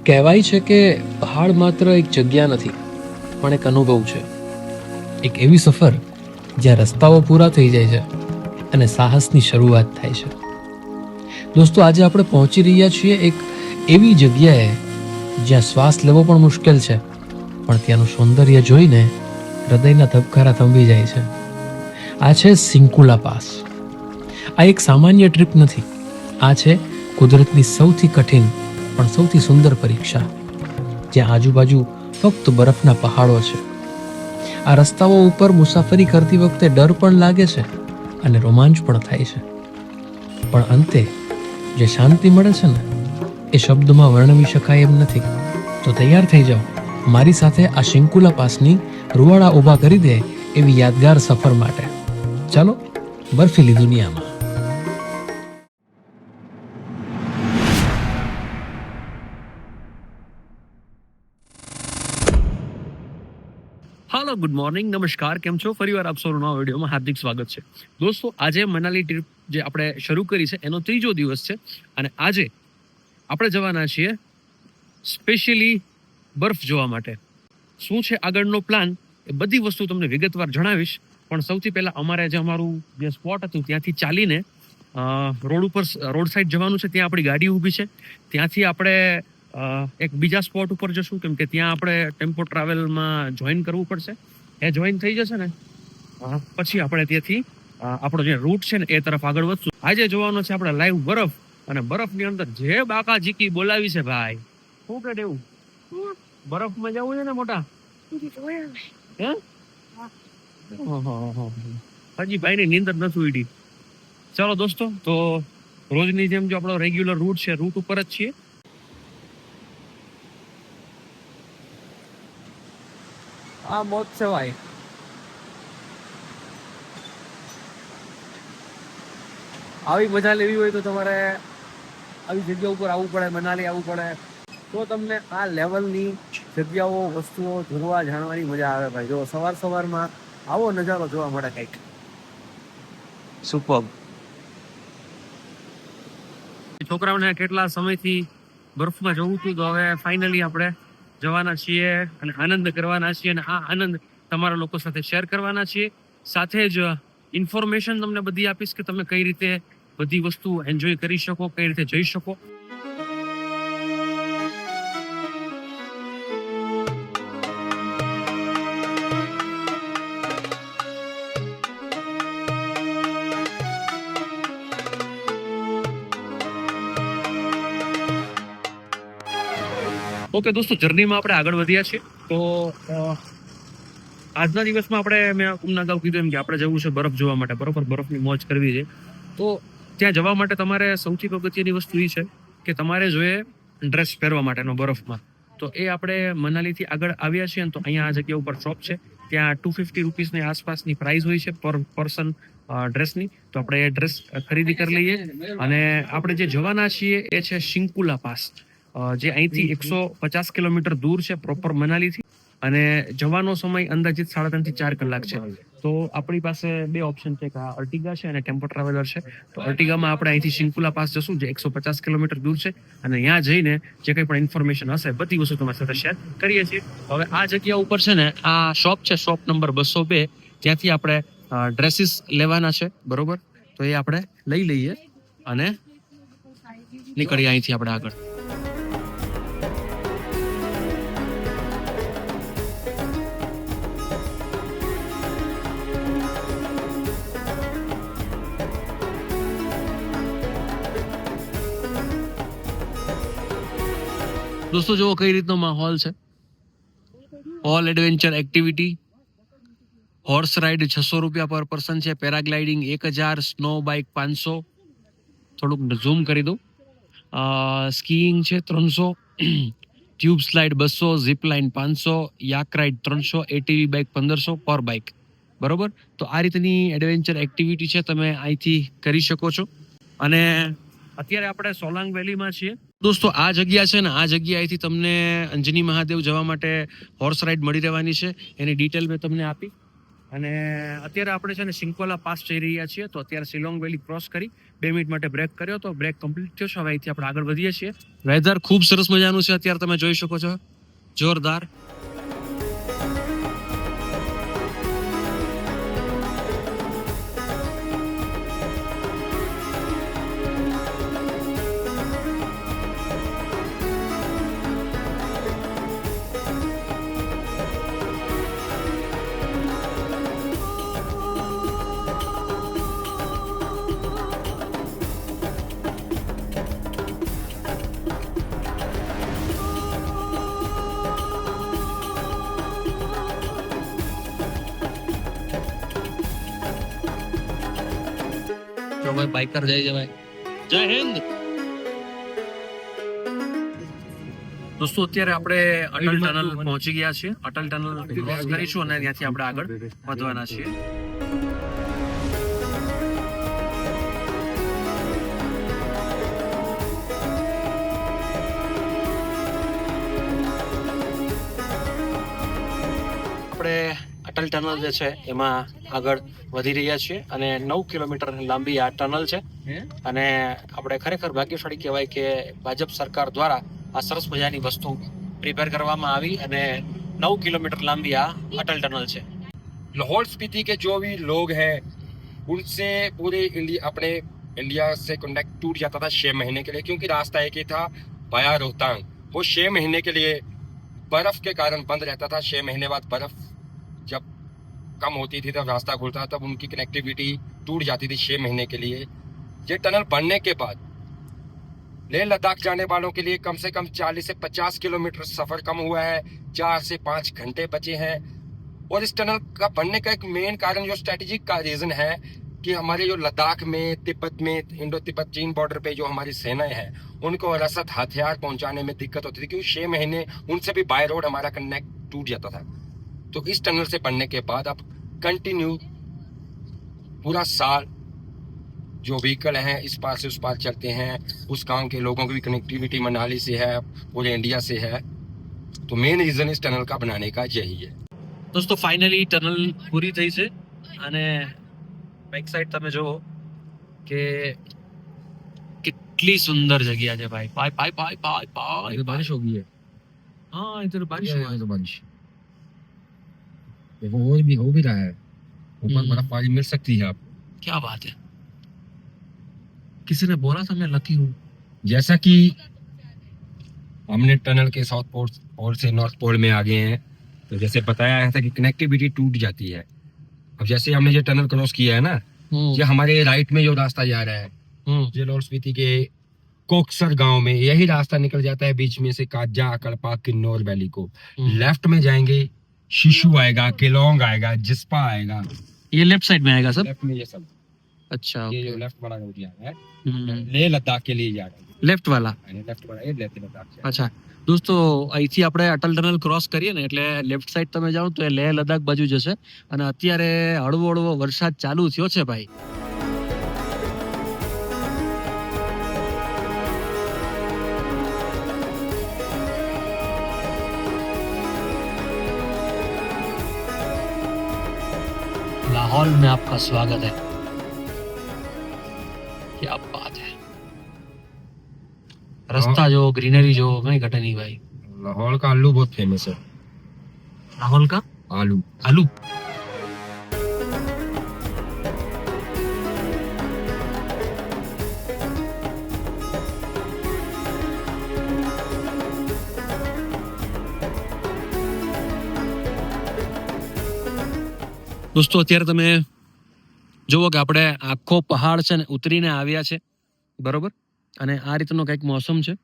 કહેવાય છે કે પહાડ માત્ર એક જગ્યા નથી, પણ એક અનુભવ છે. એક એવી સફર જ્યાં રસ્તાઓ પૂરા થઈ જાય છે અને સાહસની શરૂઆત થાય છે. દોસ્તો, આજે આપણે પહોંચી રહ્યા છીએ એક એવી જગ્યાએ જ્યાં શ્વાસ લેવો પણ મુશ્કેલ છે, પણ ત્યાંનું સૌંદર્ય જોઈને હૃદયના ધબકારા થંભી જાય છે. આ છે સિંકુલા પાસ. આ એક સામાન્ય ટ્રીપ નથી. આ છે કુદરતની સૌથી કઠિન પણ સૌથી સુંદર પરીક્ષા, જ્યાં આજુબાજુ ફક્ત બરફના પહાડો છે. આ રસ્તાઓ ઉપર મુસાફરી કરતી વખતે ડર પણ લાગે છે અને રોમાંચ પણ થાય છે, પણ અંતે જે શાંતિ મળે છે ને, એ શબ્દમાં વર્ણવી શકાય એમ નથી. તો તૈયાર થઈ જાઓ મારી સાથે આ સિંકુલા પાસની રૂવાડા ઊભા કરી દે એવી યાદગાર સફર માટે. ચાલો બર્ફીલી દુનિયામાં. હાલો, ગુડ મોર્નિંગ, નમસ્કાર, કેમ છો? ફરીવાર આપ સૌનું નવા વિડીયોમાં હાર્દિક સ્વાગત છે. દોસ્તો, આજે મનાલી ટ્રીપ જે આપણે શરૂ કરી છે એનો ત્રીજો દિવસ છે અને આજે આપણે જવાના છીએ સ્પેશિયલી બરફ જોવા માટે. શું છે આગળનો પ્લાન એ બધી વસ્તુ તમને વિગતવાર જણાવીશ, પણ સૌથી પહેલાં અમારું જે સ્પોટ હતું ત્યાંથી ચાલીને રોડ સાઈડ જવાનું છે. ત્યાં આપણી ગાડી ઊભી છે. ત્યાંથી આપણે એક બીજા સ્પોટ ઉપર જશું, કેમ કે ત્યાં આપણે ટેમ્પો ટ્રાવેલમાં જોઈન કરવું પડશે. એ જોઈન થઈ જશે ને પછી આપણે ત્યાંથી આપણો જે રૂટ છે ને એ તરફ આગળ વધશું. આજે જોવાનો છે આપણે લાઈવ બરફ, અને બરફની અંદર જે બાકા જીકી બોલાવી છે ભાઈ. શું કે દેવું બરફમાં જવું છે ને મોટા? હે? હજી ભાઈની નીંદર નથી ઉડી. ચાલો દોસ્તો, તો રોજની જેમ જો આપણો રેગ્યુલર રૂટ છે, રૂટ ઉપર જ છીએ. આ મોત છે ભાઈ. આવી મજા લેવી હોય તો તમારે આવી જગ્યા ઉપર આવવું પડે, મનાલી આવવું પડે, તો તમને આ લેવલની જગ્યાઓ, વસ્તુઓ જોવા જાણવાની મજા આવે ભાઈ. જો સવારમાં આવો નજારો જોવા મળે કંઈક સુપર્બ. છોકરાઓને કેટલા સમયથી બરફમાં જવું હતું, તો હવે ફાઇનલી આપણે જવાના છીએ અને આનંદ કરવાના છીએ, અને આ આનંદ તમારા લોકો સાથે શેર કરવાના છીએ. સાથે જ ઇન્ફોર્મેશન તમને બધી આપીશ કે તમે કઈ રીતે બધી વસ્તુ એન્જોય કરી શકો, કઈ રીતે જઈ શકો. ઓકે દોસ્તો, જર્નીમાં આપણે આગળ વધ્યા છીએ. તો આજના દિવસમાં મેં તમને અગાઉ કીધું એમ કે આપણે જવું છે બરફ જોવા માટે, બરોબર? બરફની મોજ કરવી છે. તો ત્યાં જવા માટે તમારે સૌથી અગત્યની વસ્તુ એ છે કે તમારે જોઈએ ડ્રેસ પહેરવા માટેનો બરફમાં. તો એ આપણે મનાલીથી આગળ આવ્યા છીએ ને, તો અહીંયા આ જગ્યા ઉપર શોપ છે. ત્યાં 250 રૂપીસની આસપાસની પ્રાઇસ હોય છે પર પર્સન ડ્રેસની. તો આપણે એ ડ્રેસ ખરીદી કરી લઈએ. અને આપણે જે જવાના છીએ એ છે સિંકુલા પાસ, જે અહીંથી 150 કિલોમીટર દૂર છે પ્રોપર મનાલીથી, અને જવાનો સમય અંદાજિત 3.5 થી 4 કલાક છે. તો આપણી પાસે બે ઓપ્શન છે, કે અર્ટિગા છે અને ટેમ્પો ટ્રાવેલર છે. તો અર્ટિગામાં આપણે અહીંથી સિંકુલા પાસ જશું, જે 150 કિલોમીટર દૂર છે, અને ત્યાં જઈને જે કંઈ પણ ઇન્ફોર્મેશન હશે બધી વસ્તુ તમારી સાથે શેર કરીએ છીએ. હવે આ જગ્યા ઉપર છે ને, આ શોપ છે, શોપ નંબર 202. ત્યાંથી આપણે ડ્રેસીસ લેવાના છે, બરોબર? તો એ આપણે લઈ લઈએ અને નીકળીએ અહીંથી આપણે આગળ. દોસ્તો, જુઓ કઈ રીતનો માહોલ છે. All adventure activity, horse ride 600 રૂપિયા પર પર્સન છે, પેરાગ્લાઇડિંગ 1000, સ્નો બાઇક 500, થોડુંક ઝૂમ કરી દઉં, સ્કીઇંગ છે 300, tube slide 200, zip line 500, yak ride 300, ATV bike 1500 પર બાઇક, બરોબર? તો આ રીતની એડવેન્ચર એક્ટિવિટી છે, તમે અહીંથી કરી શકો છો. અને અત્યારે આપણે સોલાંગ વેલીમાં છીએ. દોસ્તો, આ જગ્યા છે ને, આ જગ્યાએથી તમને અંજની મહાદેવ જવા માટે હોર્સ રાઇડ મળી રહેવાની છે. એની ડિટેલ મેં તમને આપી, અને અત્યારે આપણે છે ને સિંકોલા પાસ જઈ રહ્યા છીએ. તો અત્યારે શિલોંગ વેલી ક્રોસ કરી 2 મિનિટ માટે બ્રેક કર્યો, તો બ્રેક કમ્પ્લીટ થયો છે. હવે અહીંથી આપણે આગળ વધીએ છીએ. વેધર ખૂબ સરસ મજાનું છે અત્યારે, તમે જોઈ શકો છો, જોરદાર. તો ભાઈ બાઇકર જય જય ભાઈ, જય હિન્દ. દોસ્તો અત્યારે આપણે અટલ ટનલ પહોંચી ગયા છીએ. અટલ ટનલ ક્રોસ કરીશું અને ત્યાંથી આપણે આગળ વધવાના છીએ. આપણે અટલ ટનલ જે છે એમાં આગળ વધી રહ્યા છીએ અને 9 કિલોમીટર લાંબી આ ટનલ છે. અને આપણે ખરેખર ભાગ્યશાળી કહેવાય કે ભાજપ સરકાર દ્વારા આ સરસ મજાની વસ્તુ પ્રિપેર કરવામાં આવી અને 9 કિલોમીટર લાંબી આ અટલ ટનલ છે. लाहौल स्पीति के जो भी लोग हैं उनसे पूरे अपने इंडिया से कनेक्ट टूट जाता था 6 महीने के लिए, क्योंकि रास्ता एक ही था वाया रोहतांग. वो 6 महीने के लिए बर्फ के कारण बंद रहता था. 6 महीने बाद बर्फ जब कम होती थी तब रास्ता खुलता, तब उनकी कनेक्टिविटी टूट जाती थी 6 महीने के लिए. ये टनल बनने के बाद लेह लद्दाख जाने वालों के लिए कम से कम 40 से 50 किलोमीटर सफर कम हुआ है. 4 से 5 घंटे बचे हैं. और इस टनल का बनने का एक मेन कारण जो स्ट्रेटेजिक का रीजन है कि हमारे जो लद्दाख में, तिब्बत में, इंडो तिब्बत चीन बॉर्डर पे जो हमारी सेनाएं हैं उनको रसद हथियार पहुंचाने में दिक्कत होती थी, क्योंकि 6 महीने उनसे भी बाय रोड हमारा कनेक्ट टूट जाता था. तो इस टनल से बनने के बाद अब कंटिन्यू पूरा साल जो व्हीकल हैं इस पार से उस पार चलते हैं. उस गांव के लोगों की भी कनेक्टिविटी मनाली से है, पूरे इंडिया से है. तो मेन रीजन इस टनल का बनाने का यही है. દોસ્તો ફાઇનલી ટનલ પૂરી થઈ છે અને બેક સાઈડ તમે જુઓ કે કેટલી સુંદર જગ્યા છે ભાઈ. ભાઈ ભાઈ ભાઈ ભાઈ ભાઈ बारिश हो गई है. हाँ इधर बारिश हुआ है. तो बारिश देखो हो भी रहा है. ऊपर बर्फबारी मिल सकती है आपको. क्या बात है. किसी ने बोला था मैं लकी हूँ. जैसा कि हमने टनल के साउथ पोल से नॉर्थ पोल में आ गए हैं, तो जैसे बताया था कि कनेक्टिविटी टूट जाती है. अब जैसे हमने ये टनल क्रॉस किया है ना, ये हमारे राइट में जो रास्ता जा रहा है, ये लाहौल स्पीति के कोकसर गांव में यही रास्ता निकल जाता है बीच में से काजा, कल्पा, किन्नौर वैली को. लेफ्ट में जाएंगे शिशु आएगा, केलोंग आएगा, जिस्पा आएगा. ये लेफ्ट साइड में आएगा सब. लेफ्ट में ये सब. अच्छा ये जो लेफ्ट वाला रोड जा रहा है लेह लद्दाख के लिए जा रहा है. લેફ્ટ વાલા. लेफ्ट वाला ये लेह लद्दाख से. અચ્છા દોસ્તો, અહીંથી આપણે અટલ ટનલ ક્રોસ કરીએ ને એટલે લેફ્ટ સાઈડ તમે જાઓ તો એ લેહ લદ્દાખ બાજુ જશે. અને અત્યારે હળવો હળવો વરસાદ ચાલુ થયો છે ભાઈ. लाहौल में आपका स्वागत है. क्या बात है. रास्ता जो, ग्रीनरी जो, कहीं घटे नहीं भाई. लाहौल का आलू बहुत फेमस है. लाहौल का आलू आलू. દોસ્તો અત્યારે તમે જુઓ કે આપણે આખો પહાડ છે ને ઉતરીને આવ્યા છે, બરોબર. અને આ રીતનો કંઈક મોસમ છે.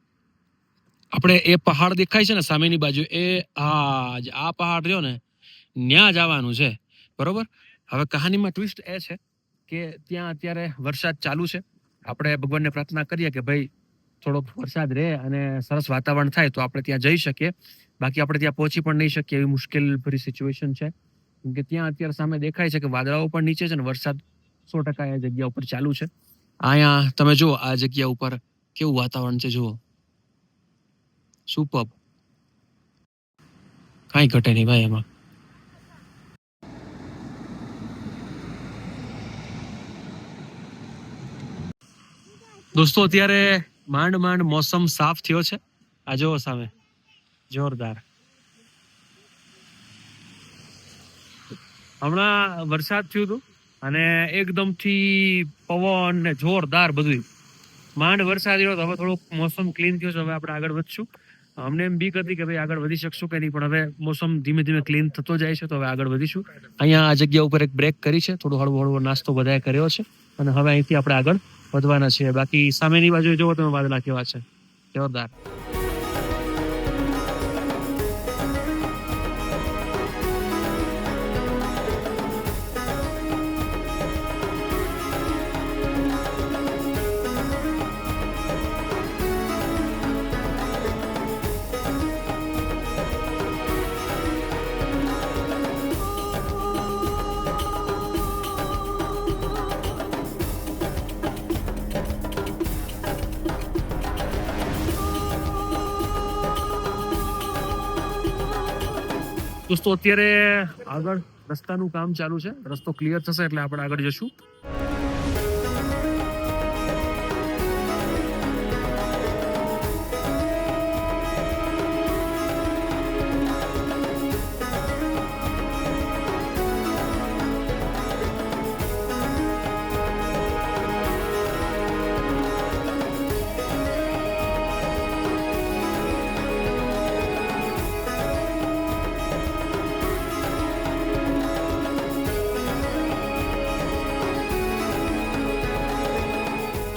આપણે એ પહાડ દેખાય છે ને સામેની બાજુ, એ આ પહાડ રહ્યો ને ન્યા જવાનું છે, બરોબર. હવે કહાનીમાં ટ્વિસ્ટ એ છે કે ત્યાં અત્યારે વરસાદ ચાલુ છે. આપણે ભગવાનને પ્રાર્થના કરીએ કે ભાઈ થોડોક વરસાદ રહે અને સરસ વાતાવરણ થાય તો આપણે ત્યાં જઈ શકીએ. બાકી આપણે ત્યાં પહોંચી પણ નહીં શકીએ, એવી મુશ્કેલ ભરી સિચ્યુએશન છે. કેમ કે ત્યાં અત્યારે સામે દેખાય છે કે વાદળાઓ પણ નીચે છે ને વરસાદ 100% આ જગ્યા ઉપર ચાલુ છે. અહીંયા તમે જુઓ આ જગ્યા ઉપર કેવું વાતાવરણ છે, જુઓ. સુપર, કાંઈ ઘટે નહીં ભાઈ એમાં. દોસ્તો અત્યારે માંડ મોસમ સાફ થયો છે. આ જોવો સામે જોરદાર. હમણાં વરસાદ થયું હતું અને એકદમથી પવન ને જોરદાર બધું માંડ વરસાદ રહ્યો તો હવે થોડુંક મોસમ ક્લીન થયો છે. હવે આપણે આગળ વધશું. અમને એમ બીક હતી કે ભાઈ આગળ વધી શકશું કે નહીં, પણ હવે મોસમ ધીમે ધીમે ક્લીન થતો જાય છે તો હવે આગળ વધીશું. અહીંયા આ જગ્યા ઉપર એક બ્રેક કરી છે, થોડો હળવો હળવો નાસ્તો બધાએ કર્યો છે અને હવે અહીંથી આપણે આગળ વધવાના છીએ. બાકી સામેની બાજુ જોવો તમે વાદળા કેવા છે, જોરદાર. દોસ્તો અત્યારે આગળ રસ્તાનું કામ ચાલુ છે. રસ્તો ક્લિયર થશે એટલે આપણે આગળ જશું.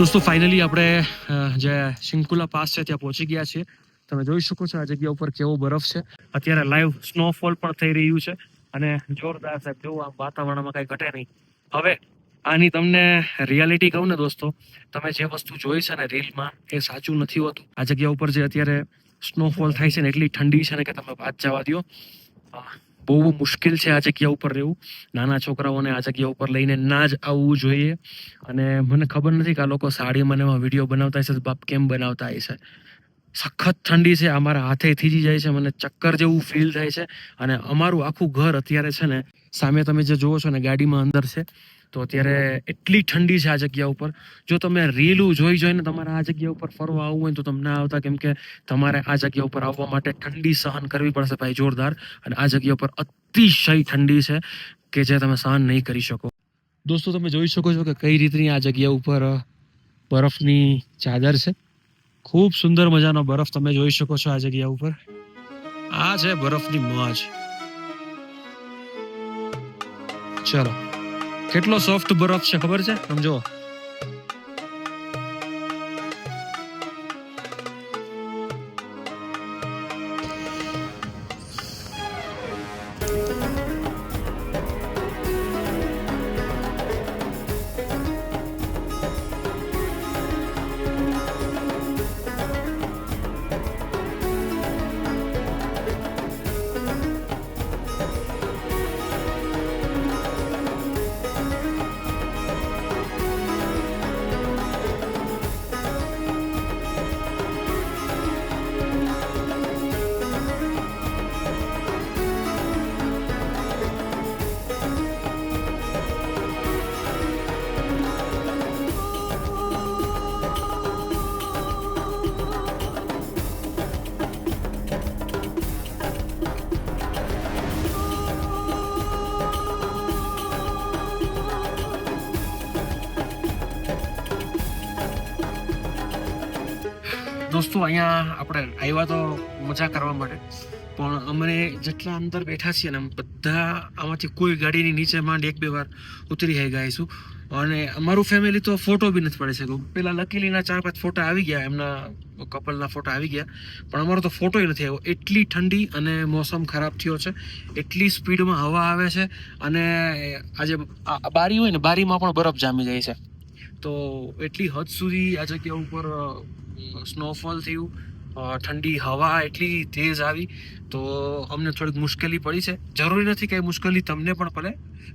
દોસ્તો ફાઇનલી આપણે જે શિંકુલા પાસ છે ત્યાં પહોંચી ગયા છીએ. તમે જોઈ શકો છો આ જગ્યા ઉપર કેવો બરફ છે. અત્યારે લાઈવ સ્નોફોલ પણ થઈ રહ્યું છે અને જોરદાર સાહેબ જેવું આમ વાતાવરણમાં કઈ ઘટે નહીં. હવે આની તમને રિયાલિટી કહું ને દોસ્તો, તમે જે વસ્તુ જોઈ છે ને રીલમાં એ સાચું નથી હોતું. આ જગ્યા ઉપર જે અત્યારે સ્નોફોલ થાય છે ને એટલી ઠંડી છે ને કે તમે વાત જવા દો. બહુ મુશ્કેલ છે આ જગ્યા ઉપર રહેવું. નાના છોકરાઓને આ જગ્યા ઉપર લઈને ના જ આવવું જોઈએ. અને મને ખબર નથી કે આ લોકો સાડીમાં એમાં વિડીયો બનાવતા હશે તો બાપ કેમ બનાવતા હશે. સખત ઠંડી છે, અમારા હાથે થીજી જાય છે, મને ચક્કર જેવું ફીલ થાય છે. અને અમારું આખું ઘર અત્યારે છે ને સામે તમે જે જોવો છો ને ગાડીમાં અંદર છે, તો અત્યારે એટલી ઠંડી છે આ જગ્યા ઉપર. જો તમે રીલું જોઈને તમારે આ જગ્યા ઉપર ફરવા આવવું હોય તો તમે ના આવતા, કેમ કે તમારે આ જગ્યા ઉપર આવવા માટે ઠંડી સહન કરવી પડશે ભાઈ જોરદાર. અને આ જગ્યા ઉપર અતિશય ઠંડી છે કે જે તમે સહન નહીં કરી શકો. દોસ્તો તમે જોઈ શકો છો કે કઈ રીતની આ જગ્યા ઉપર બરફની ચાદર છે. ખૂબ સુંદર મજાનો બરફ તમે જોઈ શકો છો આ જગ્યા ઉપર. આ છે બરફની મોજ. ચલો, કેટલો સોફ્ટ બરફ છે ખબર છે? સમજો. દોસ્તો અહીંયા આપણે આવ્યા તો મજા કરવા માટે, પણ અમને જેટલા અંદર બેઠા છીએ ને બધા આમાંથી કોઈ ગાડીની નીચે માંડ 1-2 વાર ઉતરી આવી ગયા છું. અને અમારું ફેમિલી તો ફોટો બી નથી પડી શક્યું. પેલા લકીલીના 4-5 ફોટા આવી ગયા, એમના કપલના ફોટા આવી ગયા, પણ અમારો તો ફોટો નથી આવ્યો. એટલી ઠંડી અને મોસમ ખરાબ થયો છે, એટલી સ્પીડમાં હવા આવે છે. અને આજે બારી હોય ને બારીમાં પણ બરફ જામી જાય છે. તો એટલી હદ સુધી આ જગ્યા ઉપર સ્નોફોલ થયું, ઠંડી હવા એટલી તેજ આવી, તો અમને થોડીક મુશ્કેલી પડી છે. જરૂરી નથી કે મુશ્કેલી તમને પણ પડે,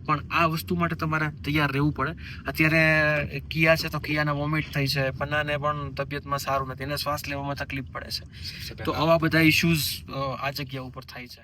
પણ આ વસ્તુ માટે તમારે તૈયાર રહેવું પડે. અત્યારે કિયા છે તો કિયાના વોમિટ થઈ છે, પન્નાને પણ તબિયતમાં સારું નથી, એને શ્વાસ લેવામાં તકલીફ પડે છે. તો આવા બધા ઇશ્યુઝ આ જગ્યા ઉપર થાય છે.